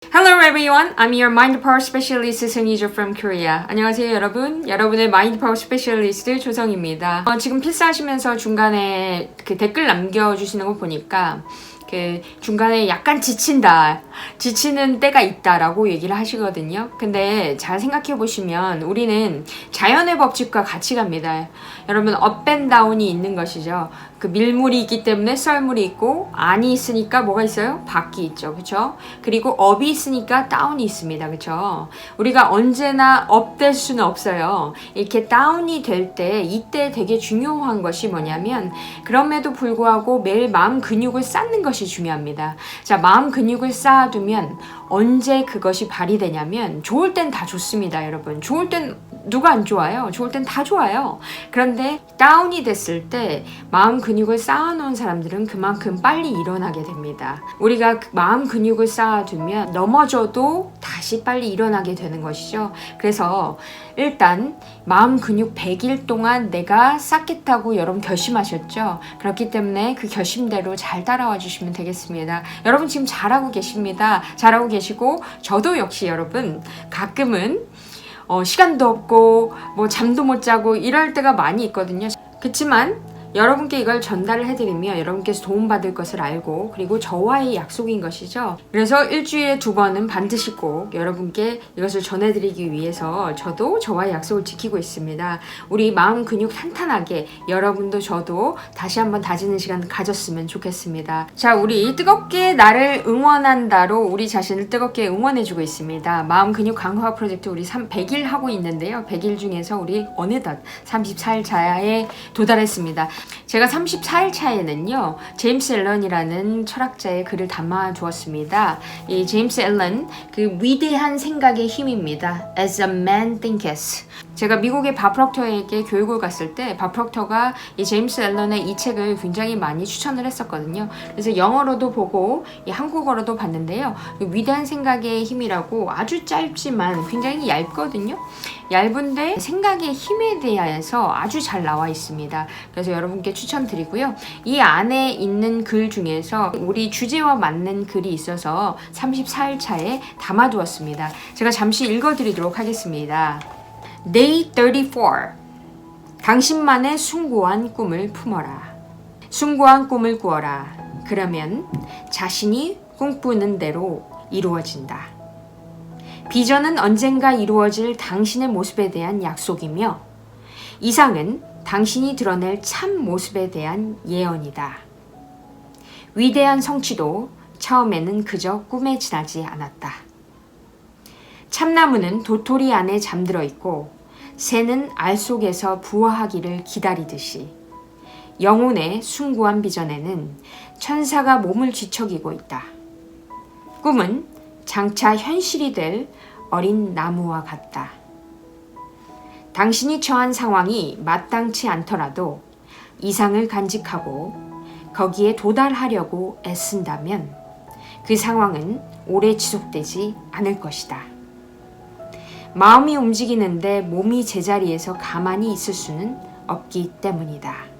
Hello everyone, I'm your Mind Power Specialist Sunyijo from Korea. 안녕하세요 여러분, 여러분의 Mind Power Specialist 조정입니다. 지금 필사하시면서 중간에 그 댓글 남겨주시는 거 보니까 그 중간에 약간 지치는 때가 있다라고 얘기를 하시거든요. 근데 잘 생각해 보시면 우리는 자연의 법칙과 같이 갑니다. 여러분 업 앤 다운이 있는 것이죠. 그 밀물이 있기 때문에 썰물이 있고 안이 있으니까 뭐가 있어요? 밖이 있죠. 그렇죠? 그리고 업이 있으니까 다운이 있습니다. 그렇죠? 우리가 언제나 업 될 수는 없어요. 이렇게 다운이 될 때 이때 되게 중요한 것이 뭐냐면 그럼에도 불구하고 매일 마음 근육을 쌓는 것이 중요합니다. 자, 마음 근육을 쌓아두면 언제 그것이 발휘되냐면 좋을 땐 다 좋습니다, 여러분. 좋을 땐 누가 안 좋아요? 좋을 땐 다 좋아요. 그런데 다운이 됐을 때 마음 근육을 쌓아놓은 사람들은 그만큼 빨리 일어나게 됩니다. 우리가 마음 근육을 쌓아두면 넘어져도 다시 빨리 일어나게 되는 것이죠. 그래서 일단 마음 근육 100일 동안 내가 쌓겠다고 여러분 결심하셨죠? 그렇기 때문에 그 결심대로 잘 따라와 주시면 되겠습니다. 여러분 지금 잘하고 계십니다. 잘하고 계시고 저도 역시 여러분 가끔은 시간도 없고 뭐 잠도 못 자고 이럴 때가 많이 있거든요. 그치만 여러분께 이걸 전달을 해드리면 여러분께서 도움받을 것을 알고 그리고 저와의 약속인 것이죠. 그래서 일주일에 2번은 반드시 꼭 여러분께 이것을 전해드리기 위해서 저도 저와의 약속을 지키고 있습니다. 우리 마음 근육 탄탄하게 여러분도 저도 다시 한번 다지는 시간 가졌으면 좋겠습니다. 자, 우리 뜨겁게 나를 응원한다로 우리 자신을 뜨겁게 응원해주고 있습니다. 마음 근육 강화 프로젝트 우리 100일 하고 있는데요. 100일 중에서 우리 어느덧 34일 차에 도달했습니다. 제가 34일 차에는요, 제임스 앨런이라는 철학자의 글을 담아 두었습니다. 이 제임스 앨런, 그 위대한 생각의 힘입니다. As a man thinketh. 제가 미국의 밥 프록터에게 교육을 갔을 때 밥 프록터가 이 제임스 앨런의 이 책을 굉장히 많이 추천을 했었거든요. 그래서 영어로도 보고 이 한국어로도 봤는데요. 위대한 생각의 힘이라고 아주 짧지만 굉장히 얇거든요. 얇은데 생각의 힘에 대해서 아주 잘 나와 있습니다. 그래서 여러분께 추천드리고요. 이 안에 있는 글 중에서 우리 주제와 맞는 글이 있어서 34일 차에 담아두었습니다. 제가 잠시 읽어드리도록 하겠습니다. Day 34. 당신만의 숭고한 꿈을 품어라. 숭고한 꿈을 꾸어라. 그러면 자신이 꿈꾸는 대로 이루어진다. 비전은 언젠가 이루어질 당신의 모습에 대한 약속이며 이상은 당신이 드러낼 참 모습에 대한 예언이다. 위대한 성취도 처음에는 그저 꿈에 지나지 않았다. 참나무는 도토리 안에 잠들어 있고 새는 알 속에서 부화하기를 기다리듯이 영혼의 숭고한 비전에는 천사가 몸을 뒤척이고 있다. 꿈은 장차 현실이 될 어린 나무와 같다. 당신이 처한 상황이 마땅치 않더라도 이상을 간직하고 거기에 도달하려고 애쓴다면 그 상황은 오래 지속되지 않을 것이다. 마음이 움직이는데 몸이 제자리에서 가만히 있을 수는 없기 때문이다.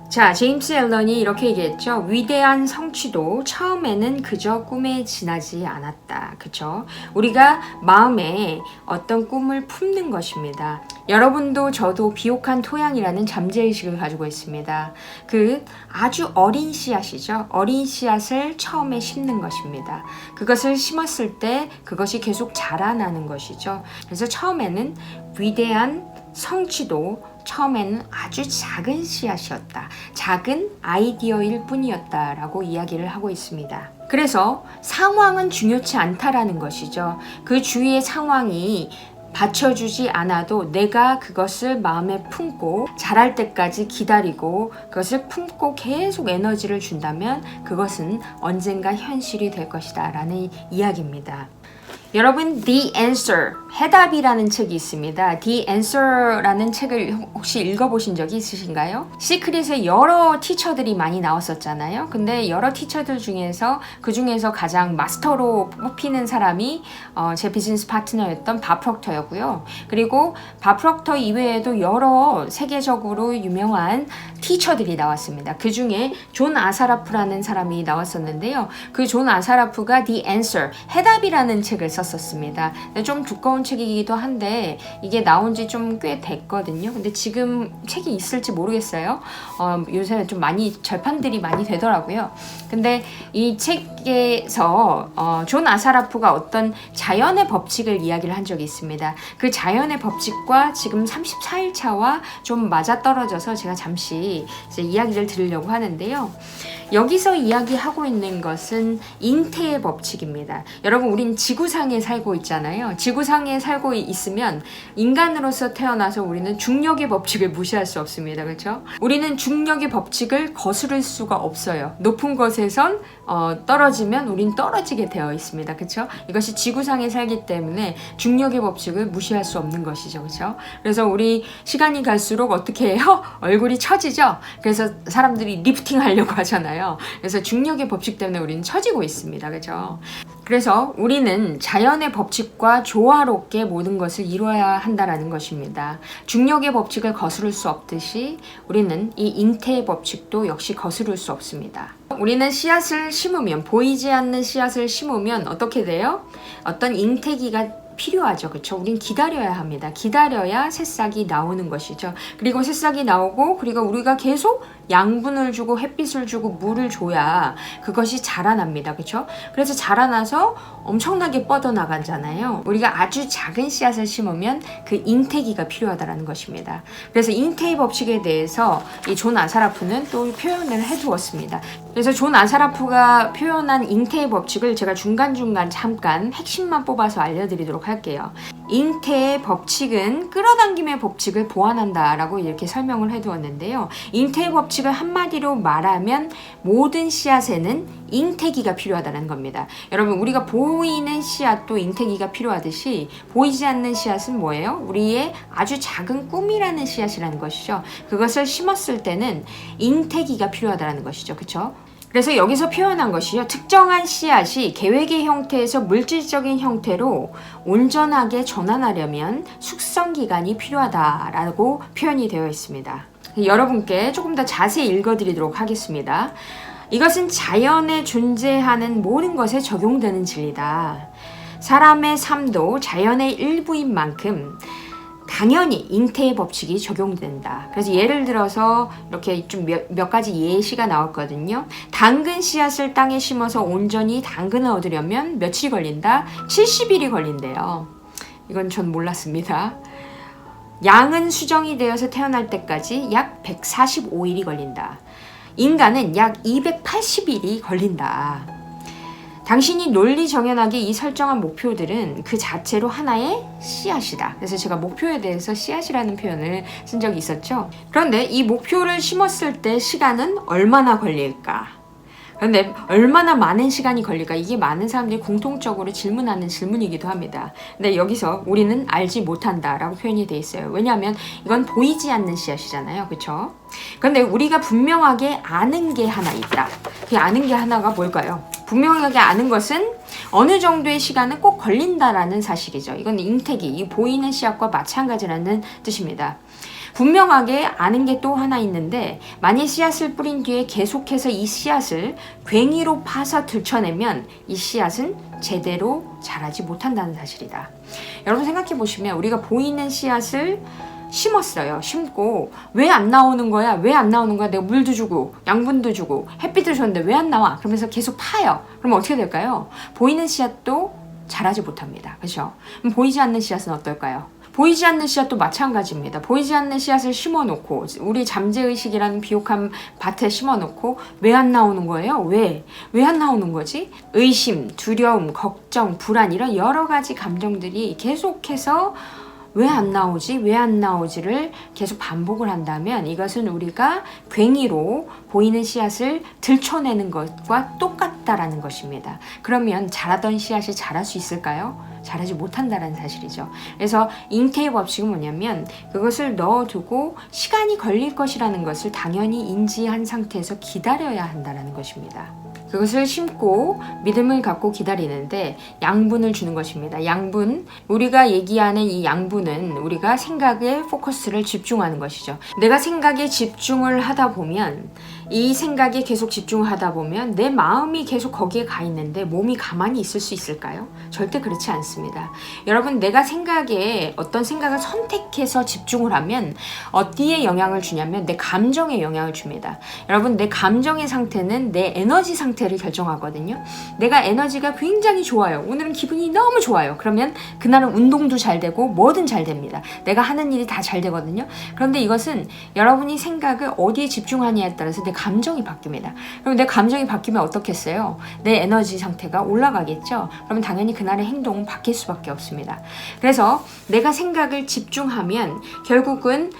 자, 제임스 앨런이 이렇게 얘기했죠. 위대한 성취도 처음에는 그저 꿈에 지나지 않았다. 그쵸? 우리가 마음에 어떤 꿈을 품는 것입니다. 여러분도 저도 비옥한 토양이라는 잠재의식을 가지고 있습니다. 그 아주 어린 씨앗이죠. 어린 씨앗을 처음에 심는 것입니다. 그것을 심었을 때 그것이 계속 자라나는 것이죠. 그래서 처음에는 위대한 성취도 처음에는 아주 작은 씨앗이었다. 작은 아이디어일 뿐이었다라고 이야기를 하고 있습니다. 그래서 상황은 중요치 않다라는 것이죠. 그 주위의 상황이 받쳐주지 않아도 내가 그것을 마음에 품고 자랄 때까지 기다리고 그것을 품고 계속 에너지를 준다면 그것은 언젠가 현실이 될 것이다 라는 이야기입니다. 여러분, The Answer, 해답이라는 책이 있습니다. The Answer라는 책을 혹시 읽어보신 적이 있으신가요? 시크릿에 여러 티처들이 많이 나왔었잖아요. 근데 여러 티처들 중에서 그 중에서 가장 마스터로 뽑히는 사람이 제 비즈니스 파트너였던 밥 프록터였고요. 그리고 밥 프록터 이외에도 여러 세계적으로 유명한 티처들이 나왔습니다. 그 중에 존 아사라프라는 사람이 나왔었는데요. 그 존 아사라프가 The Answer, 해답이라는 책을 썼었습니다. 좀 두꺼운 책이기도 한데 이게 나온 지 좀 꽤 됐거든요. 근데 지금 책이 있을지 모르겠어요. 요새 좀 많이 절판들이 많이 되더라고요. 근데 이 책에서 존 아사라프가 어떤 자연의 법칙을 이야기를 한 적이 있습니다. 그 자연의 법칙과 지금 34일차와 좀 맞아떨어져서 제가 잠시 이제 이야기를 드리려고 하는데요. 여기서 이야기하고 있는 것은 잉태의 법칙입니다. 여러분, 우린 지구상에 살고 있잖아요. 지구상에 살고 있으면 인간으로서 태어나서 우리는 중력의 법칙을 무시할 수 없습니다. 그렇죠? 우리는 중력의 법칙을 거스를 수가 없어요. 높은 곳에선 떨어지면 우린 떨어지게 되어 있습니다. 그렇죠? 이것이 지구상에 살기 때문에 중력의 법칙을 무시할 수 없는 것이죠. 그렇죠? 그래서 우리 시간이 갈수록 어떻게 해요? 얼굴이 처지죠? 그래서 사람들이 리프팅 하려고 하잖아요. 그래서 중력의 법칙 때문에 우리는 처지고 있습니다. 그렇죠? 그래서 우리는 자연의 법칙과 조화롭게 모든 것을 이루어야 한다는 것입니다. 중력의 법칙을 거스를 수 없듯이 우리는 이 잉태의 법칙도 역시 거스를 수 없습니다. 우리는 씨앗을 심으면, 보이지 않는 씨앗을 심으면 어떻게 돼요? 어떤 잉태기가 필요하죠. 그렇죠? 우린 기다려야 합니다. 기다려야 새싹이 나오는 것이죠. 그리고 새싹이 나오고, 그리고 우리가 계속 양분을 주고 햇빛을 주고 물을 줘야 그것이 자라납니다. 그렇죠? 그래서 자라나서 엄청나게 뻗어나가잖아요. 우리가 아주 작은 씨앗을 심으면 그 잉태기가 필요하다는 것입니다. 그래서 잉태의 법칙에 대해서 이 존 아사라프는 또 표현을 해두었습니다. 그래서 존 아사라프가 표현한 잉태의 법칙을 제가 중간중간 잠깐 핵심만 뽑아서 알려드리도록 할게요. 잉태의 법칙은 끌어당김의 법칙을 보완한다라고 이렇게 설명을 해두었는데요. 잉태의 법칙을 한마디로 말하면 모든 씨앗에는 잉태기가 필요하다는 겁니다. 여러분, 우리가 보이는 씨앗도 잉태기가 필요하듯이 보이지 않는 씨앗은 뭐예요? 우리의 아주 작은 꿈이라는 씨앗이라는 것이죠. 그것을 심었을 때는 잉태기가 필요하다는 것이죠. 그렇죠? 그래서 여기서 표현한 것이요. 특정한 씨앗이 계획의 형태에서 물질적인 형태로 온전하게 전환하려면 숙성기간이 필요하다라고 표현이 되어 있습니다. 여러분께 조금 더 자세히 읽어드리도록 하겠습니다. 이것은 자연에 존재하는 모든 것에 적용되는 진리다. 사람의 삶도 자연의 일부인 만큼 당연히 잉태의 법칙이 적용된다. 그래서 예를 들어서 이렇게 좀 몇 가지 예시가 나왔거든요. 당근 씨앗을 땅에 심어서 온전히 당근을 얻으려면 며칠이 걸린다? 70일이 걸린대요. 이건 전 몰랐습니다. 양은 수정이 되어서 태어날 때까지 약 145일이 걸린다. 인간은 약 280일이 걸린다. 당신이 논리정연하게 이 설정한 목표들은 그 자체로 하나의 씨앗이다. 그래서 제가 목표에 대해서 씨앗이라는 표현을 쓴 적이 있었죠. 그런데 이 목표를 심었을 때 시간은 얼마나 걸릴까? 그런데 얼마나 많은 시간이 걸릴까? 이게 많은 사람들이 공통적으로 질문하는 질문이기도 합니다. 근데 여기서 우리는 알지 못한다라고 표현이 돼 있어요. 왜냐하면 이건 보이지 않는 씨앗이잖아요. 그렇죠? 그런데 우리가 분명하게 아는 게 하나 있다. 그 아는 게 하나가 뭘까요? 분명하게 아는 것은 어느 정도의 시간은 꼭 걸린다라는 사실이죠. 이건 잉태기, 이 보이는 씨앗과 마찬가지라는 뜻입니다. 분명하게 아는 게 또 하나 있는데 만일 씨앗을 뿌린 뒤에 계속해서 이 씨앗을 괭이로 파서 들춰내면 이 씨앗은 제대로 자라지 못한다는 사실이다. 여러분 생각해 보시면 우리가 보이는 씨앗을 심었어요. 심고 왜 안 나오는 거야? 왜 안 나오는 거야? 내가 물도 주고 양분도 주고 햇빛도 줬는데 왜 안 나와? 그러면서 계속 파요. 그러면 어떻게 될까요? 보이는 씨앗도 자라지 못합니다. 그렇죠? 그럼 보이지 않는 씨앗은 어떨까요? 보이지 않는 씨앗도 마찬가지입니다. 보이지 않는 씨앗을 심어놓고 우리 잠재의식이라는 비옥한 밭에 심어놓고 왜 안 나오는 거예요? 왜 안 나오는 거지? 의심, 두려움, 걱정, 불안 이런 여러 가지 감정들이 계속해서 왜 안 나오지? 왜 안 나오지를 계속 반복을 한다면 이것은 우리가 괭이로 보이는 씨앗을 들춰내는 것과 똑같다라는 것입니다. 그러면 자라던 씨앗이 자랄 수 있을까요? 잘하지 못한다는 사실이죠. 그래서 잉태의 법칙은 뭐냐면 그것을 넣어두고 시간이 걸릴 것이라는 것을 당연히 인지한 상태에서 기다려야 한다는 것입니다. 그것을 심고 믿음을 갖고 기다리는데 양분을 주는 것입니다. 양분, 우리가 얘기하는 이 양분은 우리가 생각에 포커스를 집중하는 것이죠. 내가 생각에 집중을 하다 보면 이 생각에 계속 집중하다 보면 내 마음이 계속 거기에 가 있는데 몸이 가만히 있을 수 있을까요? 절대 그렇지 않습니다. 여러분, 내가 생각에 어떤 생각을 선택해서 집중을 하면 어디에 영향을 주냐면 내 감정에 영향을 줍니다. 여러분, 내 감정의 상태는 내 에너지 상태를 결정하거든요. 내가 에너지가 굉장히 좋아요. 오늘은 기분이 너무 좋아요. 그러면 그날은 운동도 잘 되고 뭐든 잘 됩니다. 내가 하는 일이 다 잘 되거든요. 그런데 이것은 여러분이 생각을 어디에 집중하냐에 따라서 내 감정이 바뀝니다. 그럼 내 감정이 바뀌면 어떻겠어요? 내 에너지 상태가 올라가겠죠? 그러면 당연히 그날의 행동은 바뀔 수밖에 없습니다. 그래서 내가 생각을 집중하면 결국은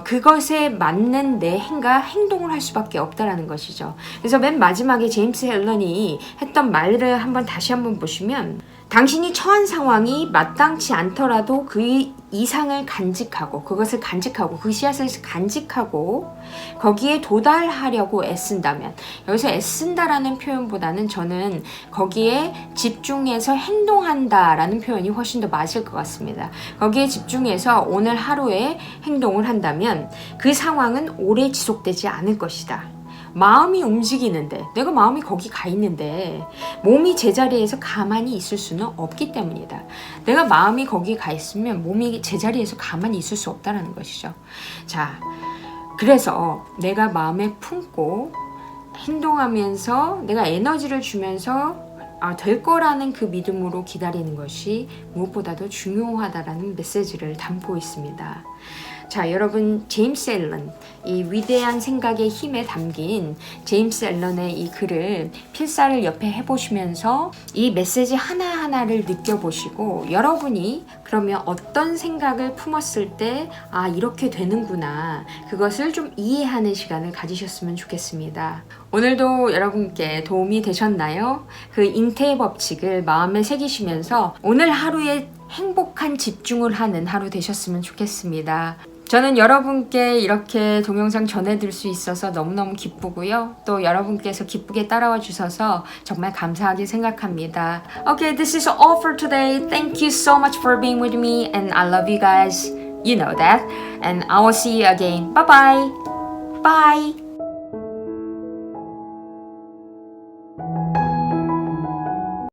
그것에 맞는 내 행동을 할 수밖에 없다라는 것이죠. 그래서 맨 마지막에 제임스 앨런이 했던 말을 다시 한번 보시면 당신이 처한 상황이 마땅치 않더라도 그 이상을 간직하고 그것을 간직하고 그 씨앗을 간직하고 거기에 도달하려고 애쓴다면, 여기서 애쓴다라는 표현보다는 저는 거기에 집중해서 행동한다라는 표현이 훨씬 더 맞을 것 같습니다. 거기에 집중해서 오늘 하루에 행동을 한다면 그 상황은 오래 지속되지 않을 것이다. 마음이 움직이는데, 내가 마음이 거기 가 있는데 몸이 제자리에서 가만히 있을 수는 없기 때문이다. 내가 마음이 거기 가 있으면 몸이 제자리에서 가만히 있을 수 없다는 것이죠. 자, 그래서 내가 마음에 품고 행동하면서 내가 에너지를 주면서 될 거라는 그 믿음으로 기다리는 것이 무엇보다도 중요하다라는 메시지를 담고 있습니다. 자, 여러분, 제임스 앨런, 이 위대한 생각의 힘에 담긴 제임스 앨런의 이 글을 필사를 옆에 해보시면서 이 메시지 하나하나를 느껴보시고 여러분이 그러면 어떤 생각을 품었을 때 이렇게 되는구나, 그것을 좀 이해하는 시간을 가지셨으면 좋겠습니다. 오늘도 여러분께 도움이 되셨나요? 그 잉태의 법칙을 마음에 새기시면서 오늘 하루에 행복한 집중을 하는 하루 되셨으면 좋겠습니다. 저는 여러분께 이렇게 동영상 전해드릴 수 있어서 너무너무 기쁘고요. 또 여러분께서 기쁘게 따라와 주셔서 정말 감사하게 생각합니다. Okay, this is all for today. Thank you so much for being with me and I love you guys. You know that. And I will see you again. Bye-bye. Bye.